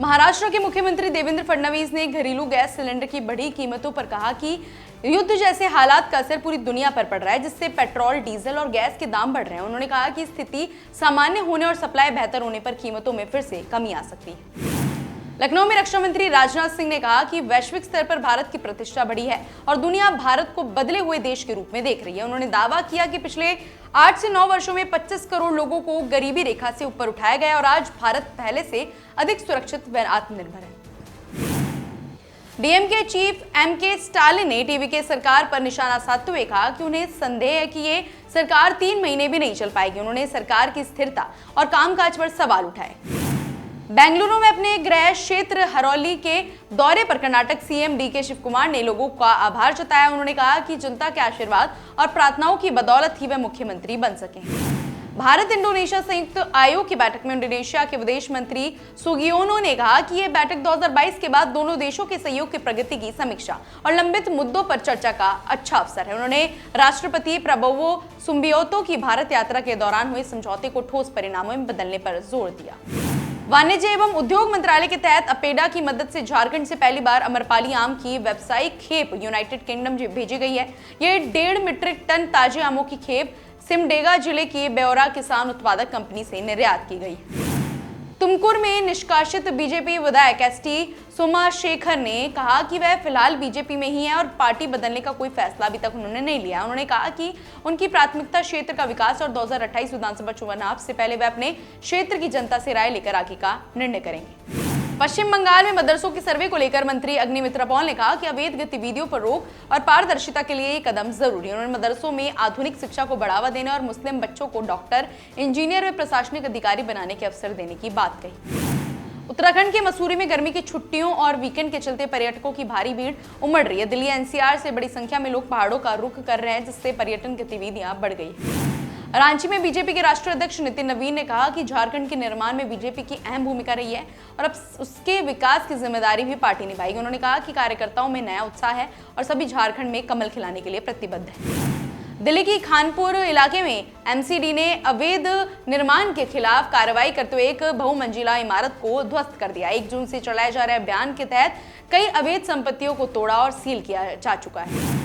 महाराष्ट्र के मुख्यमंत्री देवेंद्र फडणवीस ने घरेलू गैस सिलेंडर की बढ़ी कीमतों पर कहा कि युद्ध जैसे हालात का असर पूरी दुनिया पर पड़ रहा है, जिससे पेट्रोल, डीजल और गैस के दाम बढ़ रहे हैं। उन्होंने कहा कि स्थिति सामान्य होने और सप्लाई बेहतर होने पर कीमतों में फिर से कमी आ सकती है। लखनऊ में रक्षा मंत्री राजनाथ सिंह ने कहा कि वैश्विक स्तर पर भारत की प्रतिष्ठा बढ़ी है और दुनिया भारत को बदले हुए देश के रूप में देख रही है। उन्होंने दावा किया कि पिछले 8 से 9 वर्षों में 25 करोड़ लोगों को गरीबी रेखा से ऊपर उठाया गया और आज भारत पहले से अधिक सुरक्षित व आत्मनिर्भर है। डीएमके चीफ एमके स्टालिन ने टीवीके सरकार पर निशाना साधते हुए कहा कि उन्हें संदेह है कि ये सरकार 3 महीने भी नहीं चल पाएगी। उन्होंने सरकार की स्थिरता और कामकाज पर सवाल उठाए। बेंगलुरु में अपने गृह क्षेत्र हरौली के दौरे पर कर्नाटक सीएम डीके शिव कुमार ने लोगों का आभार जताया। उन्होंने कहा कि जनता के आशीर्वाद और प्रार्थनाओं की बदौलत ही वह मुख्यमंत्री बन सके। भारत इंडोनेशिया संयुक्त आयोग की बैठक में इंडोनेशिया के विदेश मंत्री सुगियोनो ने कहा कि यह बैठक 2022 के बाद दोनों देशों के सहयोग की प्रगति की समीक्षा और लंबित मुद्दों पर चर्चा का अच्छा अवसर है। उन्होंने राष्ट्रपति प्रबोवो सुबियांतो की भारत यात्रा के दौरान हुए समझौते को ठोस परिणामों में बदलने पर जोर दिया। वाणिज्य एवं उद्योग मंत्रालय के तहत अपेडा की मदद से झारखंड से पहली बार अमरपाली आम की व्यावसायिक खेप यूनाइटेड किंगडम भेजी गई है। ये 1.5 मीट्रिक टन ताजे आमों की खेप सिमडेगा जिले की ब्योरा किसान उत्पादक कंपनी से निर्यात की गई। तुमकुर में निष्कासित बीजेपी विधायक एसटी सोमाशेखर ने कहा कि वह फिलहाल बीजेपी में ही है और पार्टी बदलने का कोई फैसला अभी तक उन्होंने नहीं लिया। उन्होंने कहा कि उनकी प्राथमिकता क्षेत्र का विकास और 2028 विधानसभा चुनाव से पहले वे अपने क्षेत्र की जनता से राय लेकर आगे का निर्णय करेंगे। पश्चिम बंगाल में मदरसों के सर्वे को लेकर मंत्री अग्निमित्रा पॉल ने कहा कि अवैध गतिविधियों पर रोक और पारदर्शिता के लिए ये कदम जरूरी है। उन्होंने मदरसों में आधुनिक शिक्षा को बढ़ावा देने और मुस्लिम बच्चों को डॉक्टर, इंजीनियर व प्रशासनिक अधिकारी बनाने के अवसर देने की बात कही। उत्तराखंड के मसूरी में गर्मी की छुट्टियों और वीकेंड के चलते पर्यटकों की भारी भीड़ उमड़ रही है। दिल्ली एनसीआर से बड़ी संख्या में लोग पहाड़ों का रुख कर रहे हैं, जिससे पर्यटन गतिविधियां बढ़ गई। रांची में बीजेपी के राष्ट्रीय अध्यक्ष नितिन नवीन ने कहा कि झारखंड के निर्माण में बीजेपी की अहम भूमिका रही है और अब उसके विकास की जिम्मेदारी भी पार्टी निभाएगी। उन्होंने कहा कि कार्यकर्ताओं में नया उत्साह है और सभी झारखंड में कमल खिलाने के लिए प्रतिबद्ध है। दिल्ली की खानपुर इलाके में एमसीडी ने अवैध निर्माण के खिलाफ कार्रवाई करते हुए एक बहुमंजिला इमारत को ध्वस्त कर दिया। 1 जून से चलाए जा रहे अभियान के तहत कई अवैध संपत्तियों को तोड़ा और सील किया जा चुका है।